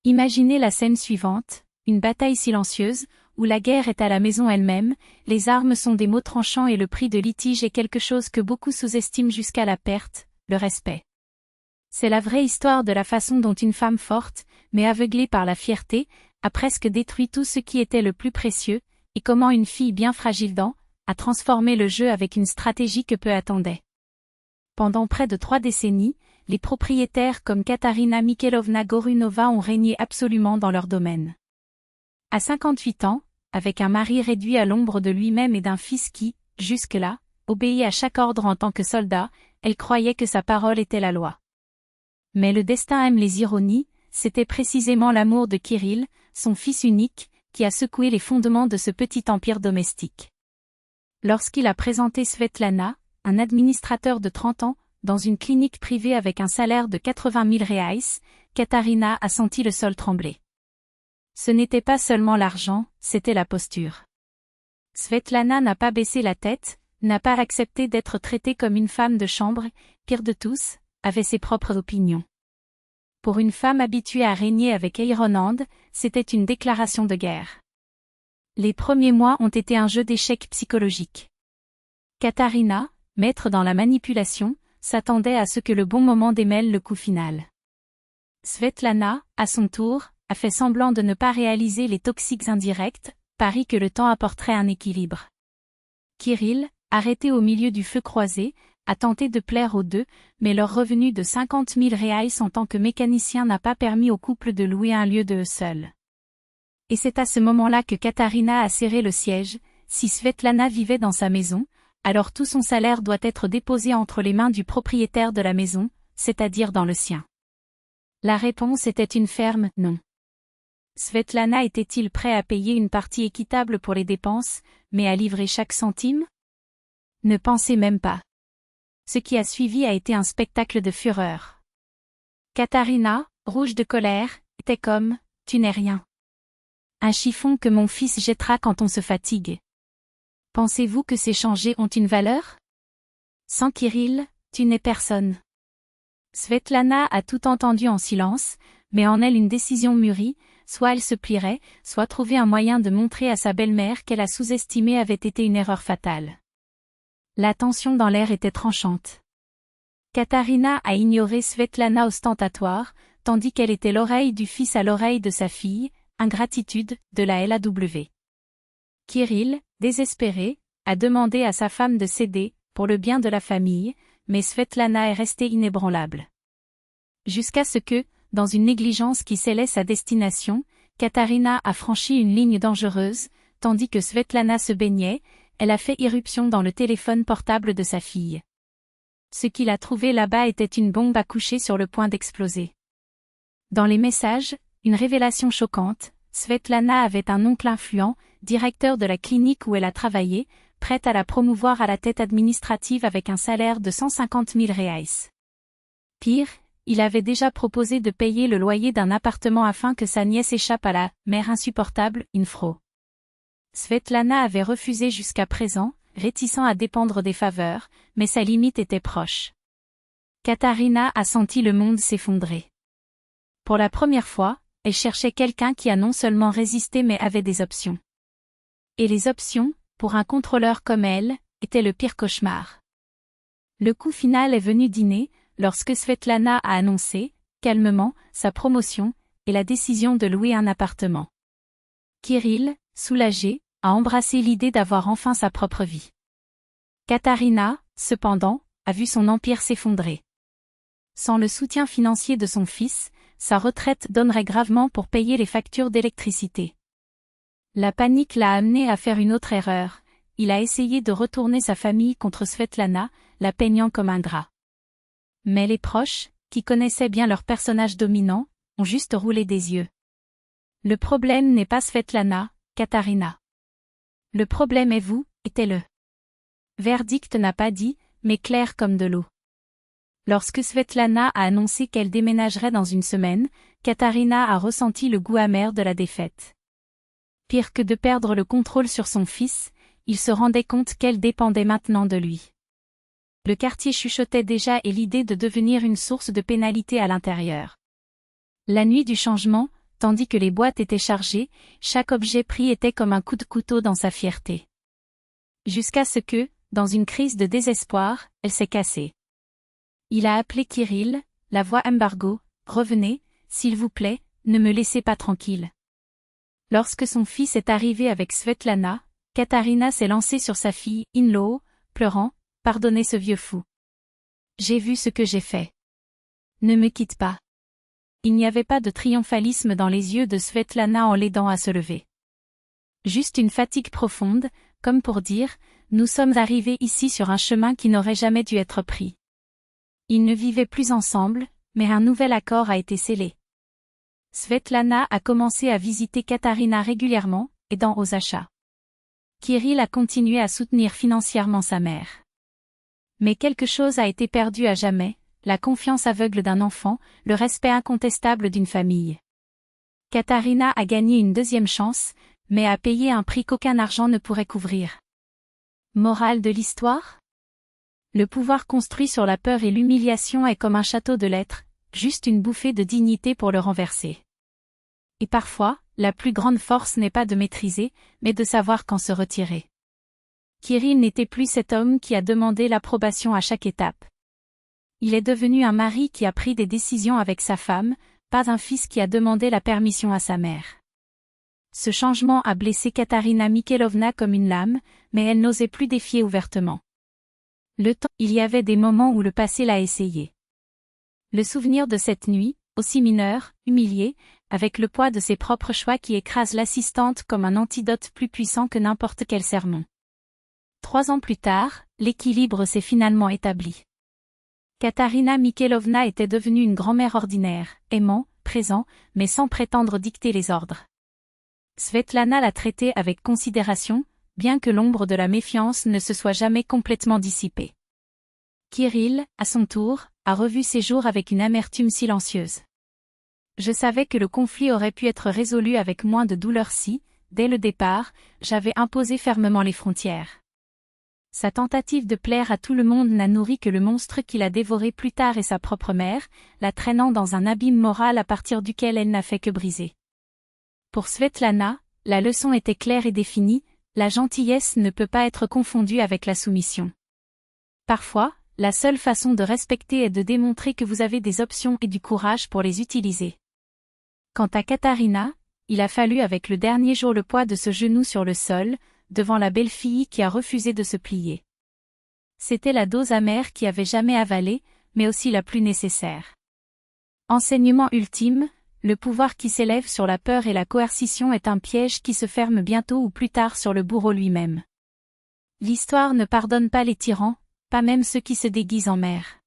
Imaginez la scène suivante, une bataille silencieuse, où la guerre est à la maison elle-même, les armes sont des mots tranchants et le prix de litige est quelque chose que beaucoup sous-estiment jusqu'à la perte, le respect. C'est la vraie histoire de la façon dont une femme forte, mais aveuglée par la fierté, a presque détruit tout ce qui était le plus précieux, et comment une fille bien fragile a transformé le jeu avec une stratégie que peu attendaient. Pendant près de 3 décennies, les propriétaires comme Katarina Mikhailovna Gorunova ont régné absolument dans leur domaine. À 58 ans, avec un mari réduit à l'ombre de lui-même et d'un fils qui, jusque-là, obéit à chaque ordre en tant que soldat, elle croyait que sa parole était la loi. Mais le destin aime les ironies, c'était précisément l'amour de Kirill, son fils unique, qui a secoué les fondements de ce petit empire domestique. Lorsqu'il a présenté Svetlana, un administrateur de 30 ans, dans une clinique privée avec un salaire de 80 000 reais, Katarina a senti le sol trembler. Ce n'était pas seulement l'argent, c'était la posture. Svetlana n'a pas baissé la tête, n'a pas accepté d'être traitée comme une femme de chambre, pire de tous, avait ses propres opinions. Pour une femme habituée à régner avec Eironand, c'était une déclaration de guerre. Les premiers mois ont été un jeu d'échecs psychologique. Katarina, maître dans la manipulation, s'attendait à ce que le bon moment démêle le coup final. Svetlana, à son tour, a fait semblant de ne pas réaliser les toxiques indirects, pari que le temps apporterait un équilibre. Kirill, arrêté au milieu du feu croisé, a tenté de plaire aux deux, mais leur revenu de 50 000 reais en tant que mécanicien n'a pas permis au couple de louer un lieu de eux seuls. Et c'est à ce moment-là que Katarina a serré le siège, si Svetlana vivait dans sa maison, alors tout son salaire doit être déposé entre les mains du propriétaire de la maison, c'est-à-dire dans le sien. La réponse était une ferme « non ». Svetlana était-il prêt à payer une partie équitable pour les dépenses, mais à livrer chaque centime? Ne pensez même pas. Ce qui a suivi a été un spectacle de fureur. Katarina, rouge de colère, était comme « tu n'es rien. Un chiffon que mon fils jettera quand on se fatigue. Pensez-vous que ces changés ont une valeur? Sans Kirill, tu n'es personne. » Svetlana a tout entendu en silence, mais en elle une décision mûrie, soit elle se plierait, soit trouver un moyen de montrer à sa belle-mère qu'elle a sous-estimé avait été une erreur fatale. La tension dans l'air était tranchante. Katarina a ignoré Svetlana ostentatoire, tandis qu'elle était l'oreille du fils à l'oreille de sa fille, ingratitude, de la LAW. Kirill, désespéré, a demandé à sa femme de céder, pour le bien de la famille, mais Svetlana est restée inébranlable. Jusqu'à ce que, dans une négligence qui scellait sa destination, Katarina a franchi une ligne dangereuse, tandis que Svetlana se baignait, elle a fait irruption dans le téléphone portable de sa fille. Ce qu'il a trouvé là-bas était une bombe à coucher sur le point d'exploser. Dans les messages, une révélation choquante, Svetlana avait un oncle influent, directeur de la clinique où elle a travaillé, prête à la promouvoir à la tête administrative avec un salaire de 150 000 reais. Pire, il avait déjà proposé de payer le loyer d'un appartement afin que sa nièce échappe à la « mère insupportable » Infro. Svetlana avait refusé jusqu'à présent, réticent à dépendre des faveurs, mais sa limite était proche. Katarina a senti le monde s'effondrer. Pour la première fois, elle cherchait quelqu'un qui a non seulement résisté mais avait des options. Et les options, pour un contrôleur comme elle, étaient le pire cauchemar. Le coup final est venu dîner, lorsque Svetlana a annoncé, calmement, sa promotion, et la décision de louer un appartement. Kirill, soulagé, a embrassé l'idée d'avoir enfin sa propre vie. Katarina, cependant, a vu son empire s'effondrer. Sans le soutien financier de son fils, sa retraite donnerait gravement pour payer les factures d'électricité. La panique l'a amené à faire une autre erreur, il a essayé de retourner sa famille contre Svetlana, la peignant comme ingrat. Mais les proches, qui connaissaient bien leur personnage dominant, ont juste roulé des yeux. Le problème n'est pas Svetlana, Katarina. Le problème est vous, était-le. Verdict n'a pas dit, mais clair comme de l'eau. Lorsque Svetlana a annoncé qu'elle déménagerait dans une semaine, Katarina a ressenti le goût amer de la défaite. Pire que de perdre le contrôle sur son fils, il se rendait compte qu'elle dépendait maintenant de lui. Le quartier chuchotait déjà et l'idée de devenir une source de pénalité à l'intérieur. La nuit du changement, tandis que les boîtes étaient chargées, chaque objet pris était comme un coup de couteau dans sa fierté. Jusqu'à ce que, dans une crise de désespoir, elle s'est cassée. Il a appelé Kirill, la voix embargo, « Revenez, s'il vous plaît, ne me laissez pas tranquille. » Lorsque son fils est arrivé avec Svetlana, Katarina s'est lancée sur sa fille, in-law, pleurant, « Pardonnez ce vieux fou. J'ai vu ce que j'ai fait. Ne me quitte pas. » Il n'y avait pas de triomphalisme dans les yeux de Svetlana en l'aidant à se lever. Juste une fatigue profonde, comme pour dire, « Nous sommes arrivés ici sur un chemin qui n'aurait jamais dû être pris. » Ils ne vivaient plus ensemble, mais un nouvel accord a été scellé. Svetlana a commencé à visiter Katarina régulièrement, aidant aux achats. Kirill a continué à soutenir financièrement sa mère. Mais quelque chose a été perdu à jamais, la confiance aveugle d'un enfant, le respect incontestable d'une famille. Katarina a gagné une deuxième chance, mais a payé un prix qu'aucun argent ne pourrait couvrir. Morale de l'histoire ? Le pouvoir construit sur la peur et l'humiliation est comme un château de lettres, juste une bouffée de dignité pour le renverser. Et parfois, la plus grande force n'est pas de maîtriser, mais de savoir quand se retirer. Kirill n'était plus cet homme qui a demandé l'approbation à chaque étape. Il est devenu un mari qui a pris des décisions avec sa femme, pas un fils qui a demandé la permission à sa mère. Ce changement a blessé Katarina Mikhailovna comme une lame, mais elle n'osait plus défier ouvertement. Il y avait des moments où le passé l'a essayé. Le souvenir de cette nuit, aussi mineure, humiliée, avec le poids de ses propres choix qui écrase l'assistante comme un antidote plus puissant que n'importe quel sermon. 3 ans plus tard, l'équilibre s'est finalement établi. Katarina Mikhailovna était devenue une grand-mère ordinaire, aimant, présent, mais sans prétendre dicter les ordres. Svetlana l'a traitée avec considération, bien que l'ombre de la méfiance ne se soit jamais complètement dissipée. Kirill, à son tour, a revu ses jours avec une amertume silencieuse. Je savais que le conflit aurait pu être résolu avec moins de douleur si, dès le départ, j'avais imposé fermement les frontières. Sa tentative de plaire à tout le monde n'a nourri que le monstre qu'il a dévoré plus tard et sa propre mère, la traînant dans un abîme moral à partir duquel elle n'a fait que briser. Pour Svetlana, la leçon était claire et définie, la gentillesse ne peut pas être confondue avec la soumission. Parfois, la seule façon de respecter est de démontrer que vous avez des options et du courage pour les utiliser. Quant à Katarina, il a fallu avec le dernier jour le poids de ce genou sur le sol, devant la belle-fille qui a refusé de se plier. C'était la dose amère qui avait jamais avalé, mais aussi la plus nécessaire. Enseignement ultime, le pouvoir qui s'élève sur la peur et la coercition est un piège qui se ferme bientôt ou plus tard sur le bourreau lui-même. L'histoire ne pardonne pas les tyrans, pas même ceux qui se déguisent en mère.